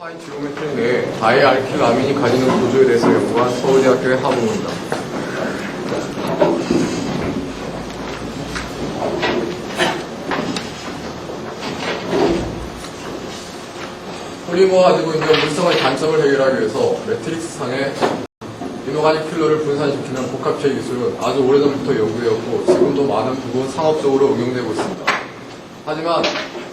하이 지오메트리 내에 다이알킬아민이 가지는 구조에 대해서 연구한 서울대학교의 하부모입니다. 폴리머가 가지고 있는 물성의 단점을 해결하기 위해서 매트릭스상의 이노가닉 필러를 분산시키는 복합체의 기술은 아주 오래전부터 연구되었고 지금도 많은 부분 상업적으로 응용되고 있습니다. 하지만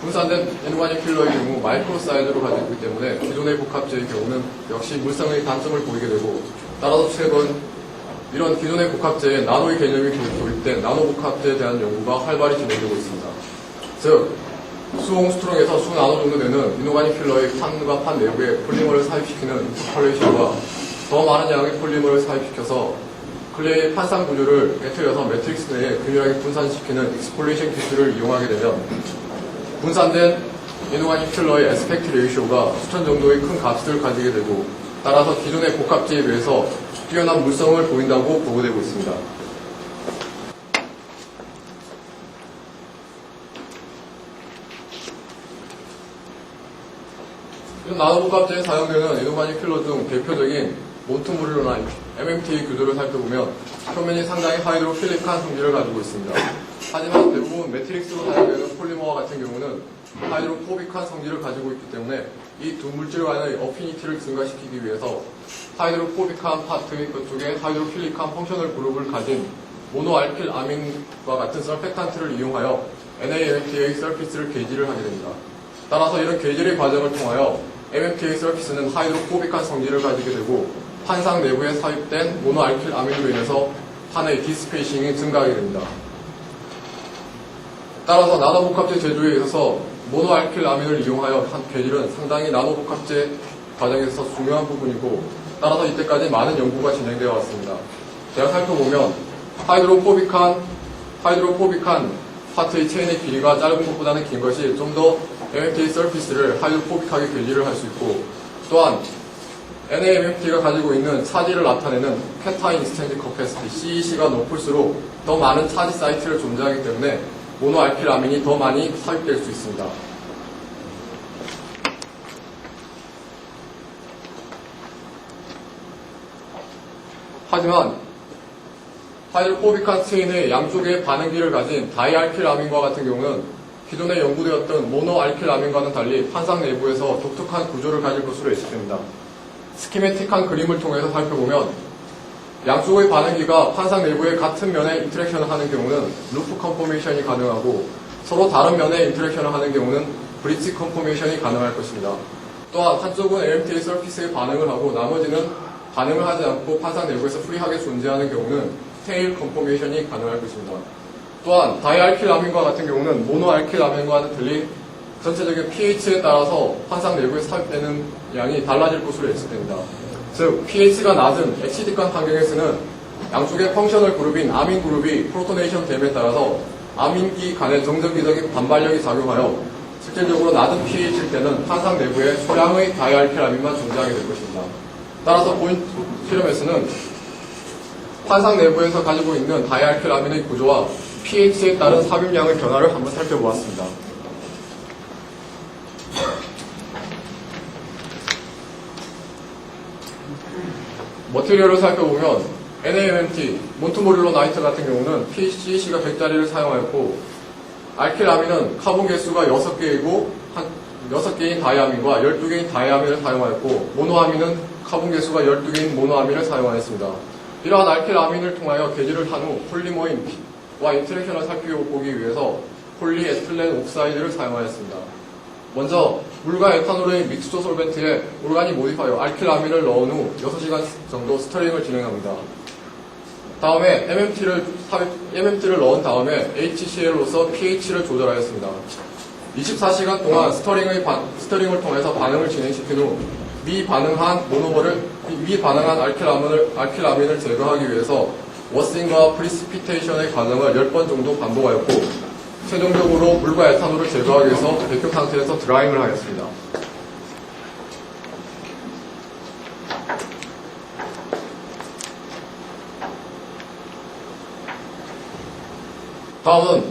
분산된 이노가닉 필러의 경우 마이크로 사이즈로 가지고 있기 때문에 기존의 복합체의 경우는 역시 물성의 단점을 보이게 되고, 따라서 최근 이런 기존의 복합체에 나노의 개념이 도입된 나노 복합체에 대한 연구가 활발히 진행되고 있습니다. 즉, 수옹스트롱에서 수나노 정도 되는 이노가닉 필러의 판과 판 내부에 폴리머를 삽입시키는 인터폴레이션과 더 많은 양의 폴리머를 삽입시켜서 클레이의 판상 구조를 깨트려서 매트릭스 내에 균일하게 분산시키는 익스폴레이션 기술을 이용하게 되면 분산된 이노가닉 필러의 에스펙트 레이쇼가 수천 정도의 큰 값을 가지게 되고, 따라서 기존의 복합체에 비해서 뛰어난 물성을 보인다고 보고되고 있습니다. 나노 복합체에 사용되는 이노가닉 필러 중 대표적인 몬트모릴로나이트 MMT의 구조를 살펴보면 표면이 상당히 하이드로필릭한 성질을 가지고 있습니다. 하지만 대부분 매트릭스로 사용되는 폴리머와 같은 경우는 하이드로포빅한 성질을 가지고 있기 때문에 이 두 물질 간의 어피니티를 증가시키기 위해서 하이드로포빅한 파트의 그쪽에 하이드로필릭한 펑셔널 그룹을 가진 모노알킬 아민과 같은 설펙탄트를 이용하여 NaMMT의 서피스를 계지를 하게 됩니다. 따라서 이런 계질의 과정을 통하여 MMT의 서피스는 하이드로포빅한 성질을 가지게 되고 판상 내부에 삽입된 모노알킬 아민으로 인해서 판의 디스페이싱이 증가하게 됩니다. 따라서 나노 복합체 제조에 있어서 모노알킬 아민을 이용하여 한 계질은 상당히 나노 복합체 과정에 있어서 중요한 부분이고, 따라서 이때까지 많은 연구가 진행되어 왔습니다. 제가 살펴보면 하이드로포빅한 파트의 체인의 길이가 짧은 것보다는 긴 것이 좀 더 MMT 서피스를 하이드로포빅하게 계질을 할 수 있고, 또한 NaMMT가 가지고 있는 차지를 나타내는 캐타인 익스체인지 커패시티 CEC가 높을수록 더 많은 차지 사이트를 존재하기 때문에 모노알킬아민이 더 많이 삽입될 수 있습니다. 하지만 하이드로포빅한 체인의 양쪽에 반응기를 가진 다이알킬아민과 같은 경우는 기존에 연구되었던 모노알킬아민과는 달리 판상 내부에서 독특한 구조를 가질 것으로 예측됩니다. 스키매틱한 그림을 통해서 살펴보면 양쪽의 반응기가 판상 내부의 같은 면에 인터랙션을 하는 경우는 루프 컨포메이션이 가능하고, 서로 다른 면에 인터랙션을 하는 경우는 브릿지 컨포메이션이 가능할 것입니다. 또한 한쪽은 MMT의 서피스에 반응을 하고 나머지는 반응을 하지 않고 판상 내부에서 프리하게 존재하는 경우는 테일 컨포메이션이 가능할 것입니다. 또한 다이알킬아민과 같은 경우는 모노알킬아민과는 달리 전체적인 pH에 따라서 판상 내부에 삽입되는 양이 달라질 것으로 예측됩니다. 즉, pH가 낮은 액시딕한 환경에서는 양쪽의 펑셔널 그룹인 아민 그룹이 프로토네이션 됨에 따라서 아민기 간의 정전기적인 반발력이 작용하여 실질적으로 낮은 pH일 때는 판상 내부에 소량의 다이알킬아민만 존재하게 될 것입니다. 따라서 본 실험에서는 판상 내부에서 가지고 있는 다이알킬아민의 구조와 pH에 따른 삽입량의 변화를 한번 살펴보았습니다. 머티리얼을 살펴보면 NaMMT, 몬트모릴로나이트 같은 경우는 CEC가 100짜리를 사용하였고, 알킬아민은 카본 개수가 6개이고 6개인 다이아민과 12개인 다이아민을 사용하였고, 모노아민은 카본 개수가 12개인 모노아민을 사용하였습니다. 이러한 알킬아민을 통하여 계질을 한 후 폴리머인 와 인터랙션을 살펴보기 위해서 폴리에틸렌 옥사이드를 사용하였습니다. 먼저 물과 에탄올의 믹스처 솔벤트에 오르가닉 모디파이어 알킬아민을 넣은 후 6시간 정도 스터링을 진행합니다. 다음에 MMT를 넣은 다음에 HCl로서 pH를 조절하였습니다. 24시간 동안 스터링을 통해서 반응을 진행시킨 후 미반응한 알킬아민을 제거하기 위해서 워싱과 프리시피테이션의 과정을 10번 정도 반복하였고, 최종적으로 물과 에탄올을 제거하기 위해서 백효 상태에서 드라잉을 하였습니다. 다음은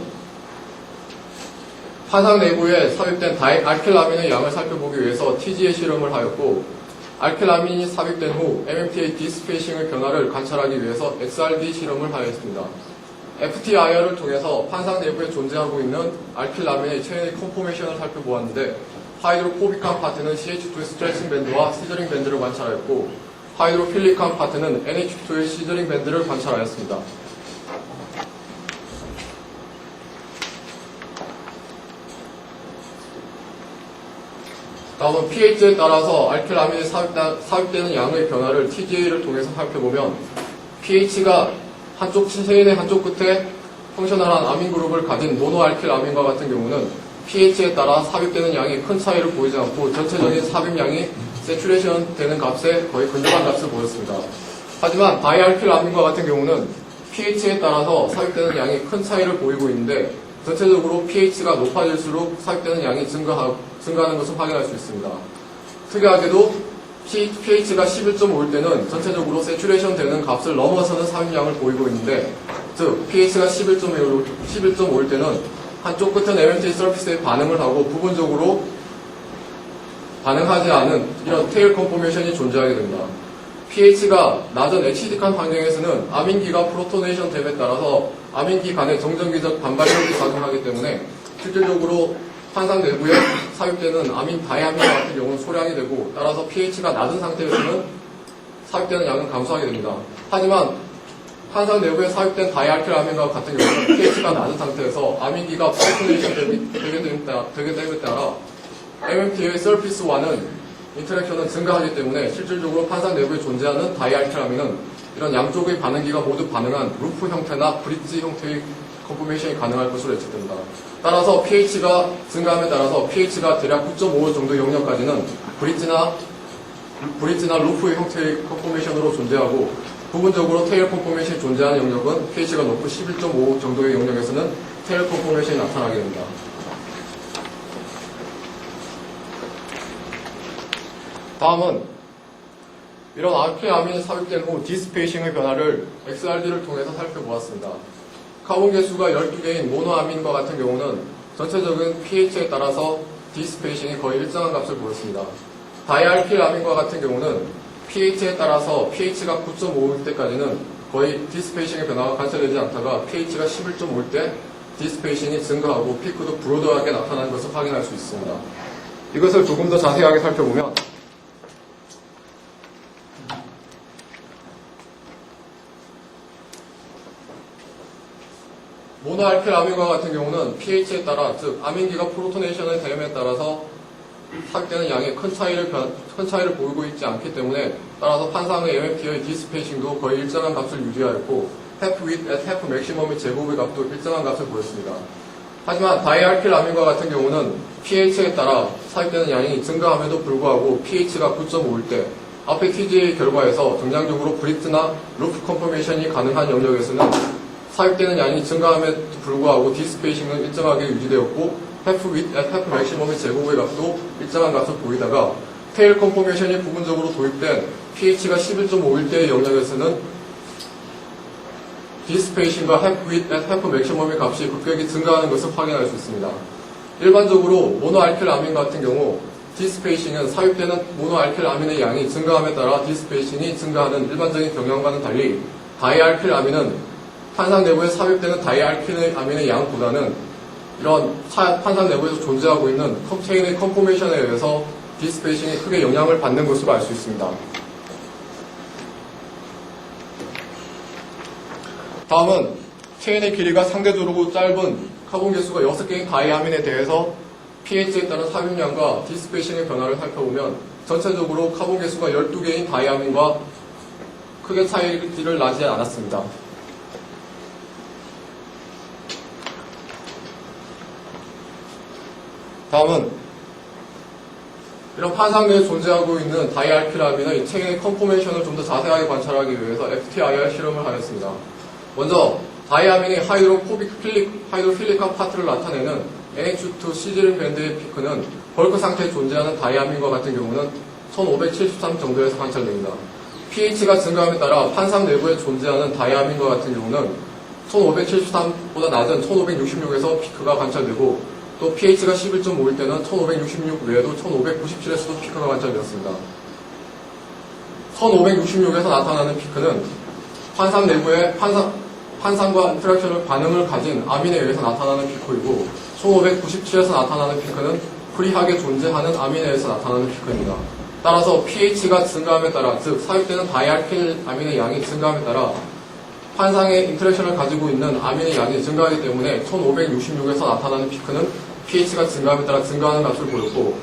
화상 내부에 삽입된 알킬라민의 양을 살펴보기 위해서 TGA 실험을 하였고, 알킬라민이 삽입된 후 MMT의 디스페이싱의 변화를 관찰하기 위해서 XRD 실험을 하였습니다. FTIR을 통해서 판상 내부에 존재하고 있는 알킬라민의 체인의 컨포메이션을 살펴보았는데, 하이드로포빅한 파트는 CH2의 스트레칭 밴드와 시저링 밴드를 관찰하였고, 하이드로필릭한 파트는 NH2의 시저링 밴드를 관찰하였습니다. 다음은 pH에 따라서 알킬라민이 삽입되는 양의 변화를 TGA를 통해서 살펴보면, pH가 한쪽 체인의 한쪽 끝에 펑셔널한 아민 그룹을 가진 모노알킬아민과 같은 경우는 pH에 따라 삽입되는 양이 큰 차이를 보이지 않고 전체적인 삽입량이 세츄레이션 되는 값에 거의 근접한 값을 보였습니다. 하지만 다이알킬아민과 같은 경우는 pH에 따라서 삽입되는 양이 큰 차이를 보이고 있는데, 전체적으로 pH가 높아질수록 삽입되는 양이 증가하는 것을 확인할 수 있습니다. 특이하게도 pH가 11.5일 때는 전체적으로 세츄레이션 되는 값을 넘어서는 삽입량을 보이고 있는데, 즉 pH가 11.5일 때는 한쪽 끝은 MMT 서피스에 반응을 하고 부분적으로 반응하지 않은 이런 테일 컨포메이션이 존재하게 됩니다. pH가 낮은 HD칸 환경에서는 아민기가 프로토네이션 됨에 따라서 아민기 간의 정전기적 반발력이 작용하기 때문에 실질적으로 판상 내부에 삽입되는 다이아민과 같은 경우는 소량이 되고, 따라서 pH가 낮은 상태에서는 삽입되는 양은 감소하게 됩니다. 하지만 판상 내부에 삽입된 다이알킬아민과 같은 경우는 pH가 낮은 상태에서 아민기가 프로토네이션 되게 됨에 따라 MMT의 서피스와는 인터랙션은 증가하기 때문에 실질적으로 판상 내부에 존재하는 다이알킬아민은 이런 양쪽의 반응기가 모두 반응한 루프 형태나 브릿지 형태의 컨포메이션이 가능할 것으로 예측됩니다. 따라서 pH가 증가함에 따라서 pH가 대략 9.5 정도 영역까지는 브릿지나 루프 형태의 컨포메이션으로 존재하고, 부분적으로 테일 컨포메이션이 존재하는 영역은 pH가 높은 11.5 정도의 영역에서는 테일 컨포메이션이 나타나게 됩니다. 다음은 이런 알킬아민이 삽입된 후 디스페이싱의 변화를 XRD를 통해서 살펴보았습니다. 카본 개수가 12개인 모노아민과 같은 경우는 전체적인 pH에 따라서 디스페이싱이 거의 일정한 값을 보였습니다. 다이알킬아민과 같은 경우는 pH에 따라서 pH가 9.5일 때까지는 거의 디스페이싱의 변화가 관찰되지 않다가 pH가 11.5일 때 디스페이싱이 증가하고 피크도 브로드하게 나타나는 것을 확인할 수 있습니다. 이것을 조금 더 자세하게 살펴보면, 모노알킬아민과 같은 경우는 pH에 따라, 즉 아민기가 프로토네이션의 됨에 따라서 삽입되는 양에 큰 차이를 보이고 있지 않기 때문에, 따라서 판상의 MMT의 디스페이싱도 거의 일정한 값을 유지하였고, half width at half maximum의 제곱의 값도 일정한 값을 보였습니다. 하지만 다이알킬아민과 같은 경우는 pH에 따라 삽입되는 양이 증가함에도 불구하고 pH가 9.5일 때 앞의 TGA 결과에서 정량적으로 브릿지나 루프 컨포메이션이 가능한 영역에서는 삽입되는 양이 증가함에도 불구하고 디스페이싱은 일정하게 유지되었고, half width at half maximum의 제곱의 값도 일정한 값을 보이다가 테일 컨포메이션이 부분적으로 도입된 pH가 11.5일 때의 영역에서는 디스페이싱과 half width at half maximum의 값이 급격히 증가하는 것을 확인할 수 있습니다. 일반적으로 모노알킬아민 같은 경우 디스페이싱은 삽입되는 모노알킬아민의 양이 증가함에 따라 디스페이싱이 증가하는 일반적인 경향과는 달리, 다이알킬아민은 판상 내부에 삽입되는 다이알킬아민의 양보다는 이런 판상 내부에서 존재하고 있는 체인의 컨포메이션에 의해서 디스페이싱이 크게 영향을 받는 것으로 알 수 있습니다. 다음은 체인의 길이가 상대적으로 짧은 카본 개수가 6개인 다이아민에 대해서 pH에 따른 삽입량과 디스페이싱의 변화를 살펴보면, 전체적으로 카본 개수가 12개인 다이아민과 크게 차이를 나지 않았습니다. 다음은 이런 판상 내에 존재하고 있는 다이알킬아민의 체인의 컨포메이션을 좀 더 자세하게 관찰하기 위해서 FTIR 실험을 하였습니다. 먼저 다이아민의 하이드로필릭한 파트를 나타내는 NH2 시저링 밴드의 피크는 벌크 상태에 존재하는 다이아민과 같은 경우는 1573 정도에서 관찰됩니다. pH가 증가함에 따라 판상 내부에 존재하는 다이아민과 같은 경우는 1573보다 낮은 1566에서 피크가 관찰되고, 또 pH가 11.5일 때는 1566 외에도 1597에서도 피크가 관찰되었습니다. 1566에서 나타나는 피크는 환상 내부의 환상과 인터랙션을 반응을 가진 아민에 의해서 나타나는 피크이고 1597에서 나타나는 피크는 프리하게 존재하는 아민에 의해서 나타나는 피크입니다. 따라서 pH가 증가함에 따라, 즉 사육되는 다이알킬 아민의 양이 증가함에 따라 환상의 인터랙션을 가지고 있는 아민의 양이 증가하기 때문에 1566에서 나타나는 피크는 pH가 증가함에 따라 증가하는 값을 보였고,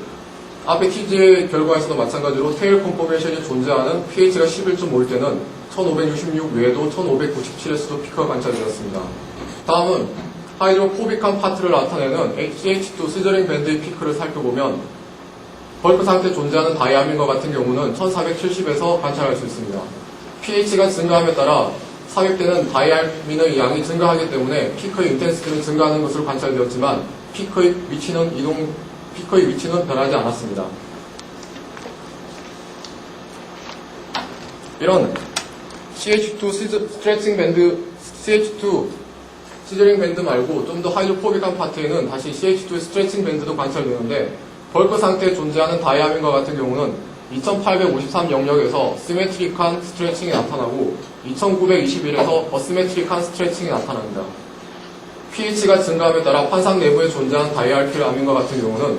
앞에 TG의 결과에서도 마찬가지로 테일 컨포메이션이 존재하는 pH가 11.5일 때는 1566 외에도 1597에서도 피크가 관찰되었습니다. 다음은 하이드로포빅한 파트를 나타내는 CH2 시저링 밴드의 피크를 살펴보면 벌크 상태에 존재하는 다이아민과 같은 경우는 1470에서 관찰할 수 있습니다. pH가 증가함에 따라 삽입되는 다이아민의 양이 증가하기 때문에 피크의 인텐시티는 증가하는 것으로 관찰되었지만 피크의 위치는 변하지 않았습니다. 이런 CH2 스트레칭 밴드, CH2 시저링 밴드 말고 좀 더 하이드로포빅한 파트에는 다시 CH2의 스트레칭 밴드도 관찰되는데, 벌크 상태에 존재하는 다이아민과 같은 경우는 2853 영역에서 시메트릭한 스트레칭이 나타나고 2921에서 어시메트릭한 스트레칭이 나타납니다. pH가 증가함에 따라 환상 내부에 존재하는 다이알킬 아민과 같은 경우는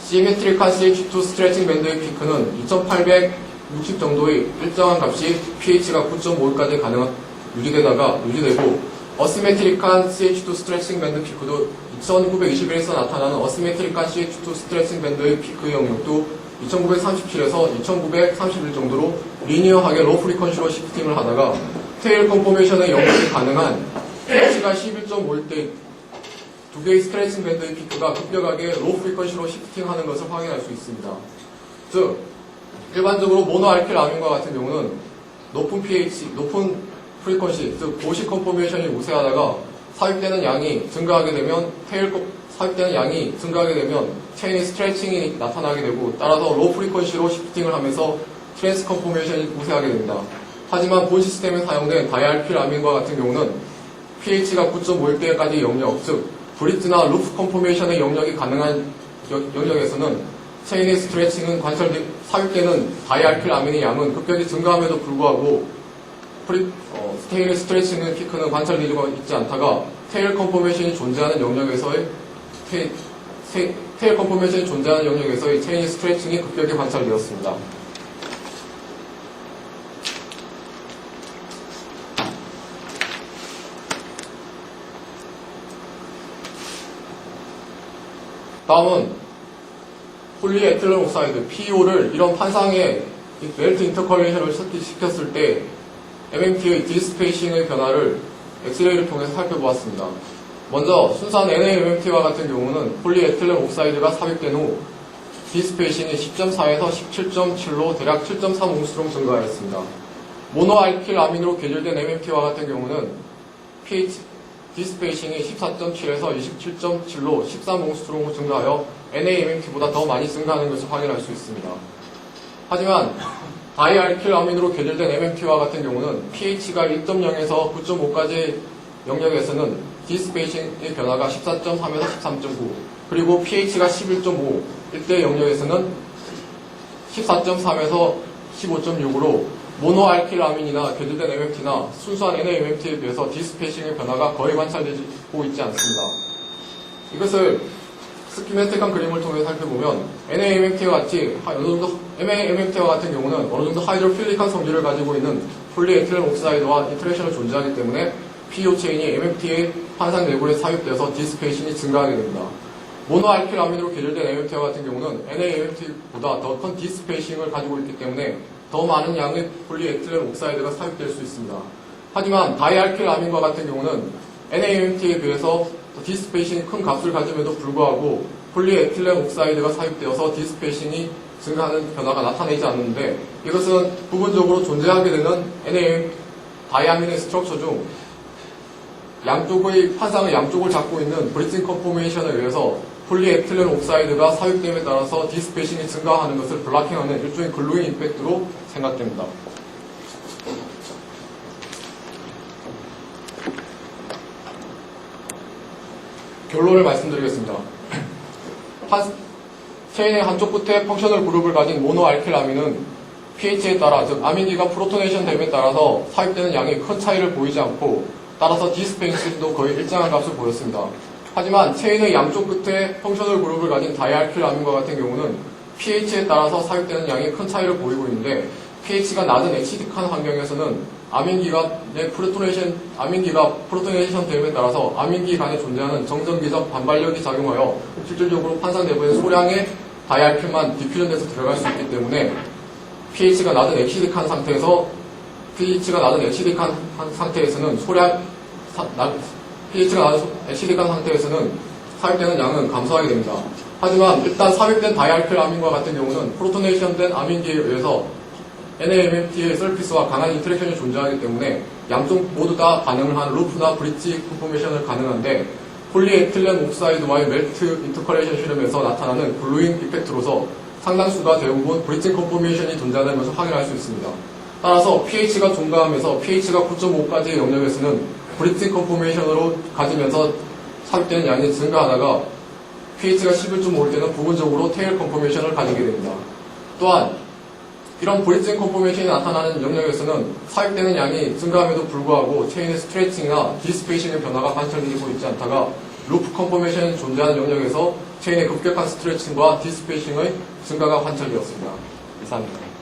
시메트릭한 CH2 스트레칭 밴드의 피크는 2860 정도의 일정한 값이 pH가 9.5까지 유지되고, 어시메트릭한 CH2 스트레칭 밴드 피크도 2921에서 나타나는 어시메트릭한 CH2 스트레칭 밴드의 피크 영역도 2937에서 2931 정도로 리니어하게 로 프리퀀시로 시프팅을 하다가 테일 컨포메이션의 영역이 가능한 pH가 11.5일 때 두 개의 스트레칭 밴드의 피크가 급격하게 로 프리퀀시로 시프팅하는 것을 확인할 수 있습니다. 즉, 일반적으로 모노알킬 아민과 같은 경우는 높은 pH, 높은 프리퀀시, 즉 고시 컨포메이션이 우세하다가 삽입되는 양이 증가하게 되면 삽입되는 양이 증가하게 되면 체인의 스트레칭이 나타나게 되고, 따라서 로 프리퀀시로 시프팅을 하면서 트랜스 컨포메이션이 우세하게 됩니다. 하지만 본 시스템에 사용된 다이알킬 아민과 같은 경우는 pH가 9.5일 때까지 영역, 즉 브릿지나 루프 컨포메이션의 영역이 가능한 영역에서는 체인의 스트레칭은 삽입되는 다이알킬 아민의 양은 급격히 증가함에도 불구하고 테일의 스트레칭의 피크는 관찰되지가 있지 않다가 테일 컨포메이션이 존재하는 영역에서의 체인의 스트레칭이 급격히 관찰되었습니다. 다음은 폴리에틸렌 옥사이드 PEO를 이런 판상의 멜트 인터컬레이션을 시켰을 때 MMT의 디스페이싱의 변화를 엑스레이를 통해서 살펴보았습니다. 먼저 순수한 NaMMT와 같은 경우는 폴리에틸렌 옥사이드가 삽입된 후 디스페이싱이 10.4에서 17.7로 대략 7.3옹스트롱 증가하였습니다. 모노알킬 아민으로 계절된 MMT와 같은 경우는 디스페이싱이 14.7에서 27.7로 13옹스트롱으로 증가하여 NaMMT보다 더 많이 증가하는 것을 확인할 수 있습니다. 하지만 다이알킬 아민으로 계절된 MMT와 같은 경우는 pH가 1.0에서 9.5까지 영역에서는 디스페이싱의 변화가 14.3에서 13.9, 그리고 pH가 11.5 이때 영역에서는 14.3에서 15.6으로 모노알킬 아민이나 계절된 MMT나 순수한 NaMMT에 비해서 디스페이싱의 변화가 거의 관찰되고 있지 않습니다. 이것을 스키매틱한 그림을 통해 살펴보면 NaMMT와 같은 경우는 어느 정도 하이드로필릭한 성질을 가지고 있는 폴리에틸렌 옥사이드와 인터랙션을 존재하기 때문에 PEO 체인이 MMT의 환상 내부에 삽입되어서 디스페이션이 증가하게 됩니다. 모노알킬 아민으로 계절된 MMT와 같은 경우는 NaMMT보다 더 큰 디스페이싱을 가지고 있기 때문에 더 많은 양의 폴리에틸렌 옥사이드가 삽입될 수 있습니다. 하지만 다이알킬 아민과 같은 경우는 NaMMT에 비해서 디스페이싱이 큰 값을 가짐에도 불구하고 폴리에틸렌 옥사이드가 삽입되어서 디스페이싱이 증가하는 변화가 나타나지 않는데, 이것은 부분적으로 존재하게 되는 다이아민의 스트럭처 중 양쪽의 판상의 양쪽을 잡고 있는 브릿징 컨포메이션에 의해서 폴리에틸렌 옥사이드가 삽입됨에 따라서 디스페이싱이 증가하는 것을 블락킹하는 일종의 글루잉 임팩트로 생각됩니다. 결론을 말씀드리겠습니다. 체인의 한쪽 끝에 펑셔널 그룹을 가진 모노알킬아민은 pH에 따라, 즉 아민기가 프로토네이션 됨에 따라서 삽입되는 양이 큰 차이를 보이지 않고 따라서 디스페인시도 거의 일정한 값을 보였습니다. 하지만 체인의 양쪽 끝에 펑셔널 그룹을 가진 다이알킬아민과 같은 경우는 pH에 따라서 삽입되는 양이 큰 차이를 보이고 있는데 pH가 낮은 애시딕한 환경에서는 아민기가 프로토네이션 됨에 따라서 아민기 간에 존재하는 정전기적 반발력이 작용하여 실질적으로 환상 내부에 소량의 다이알킬만 디퓨전돼서 들어갈 수 있기 때문에 pH가 낮은 애시딕한 상태에서는 pH가 낮은 애시딕한 상태에서는 삽입되는 양은 감소하게 됩니다. 하지만 일단 삽입된 다이알킬아민과 같은 경우는 프로토네이션된 아민기에 의해서 NAMFT의 서피스와 강한 인터랙션이 존재하기 때문에 양쪽 모두 다 반응을 한 루프나 브릿지 컨포메이션을 가능한데 폴리에틸렌 옥사이드와의 멜트 인터커레이션 실험에서 나타나는 글루잉 이펙트로서 상당수가 대부분 브릿지 컨포메이션이 존재하는 것을 확인할 수 있습니다. 따라서 pH가 증가하면서 pH가 9.5까지의 영역에서는 브릿지 컨포메이션으로 가지면서 삽입되는 양이 증가하다가 pH가 11.5일 때는 부분적으로 테일 컨포메이션을 가지게 됩니다. 또한 이런 브릿지 컨포메이션이 나타나는 영역에서는 삽입되는 양이 증가함에도 불구하고 체인의 스트레칭이나 디스페이싱의 변화가 관찰되고 있지 않다가 루프 컨포메이션이 존재하는 영역에서 체인의 급격한 스트레칭과 디스페이싱의 증가가 관찰되었습니다. 이상입니다.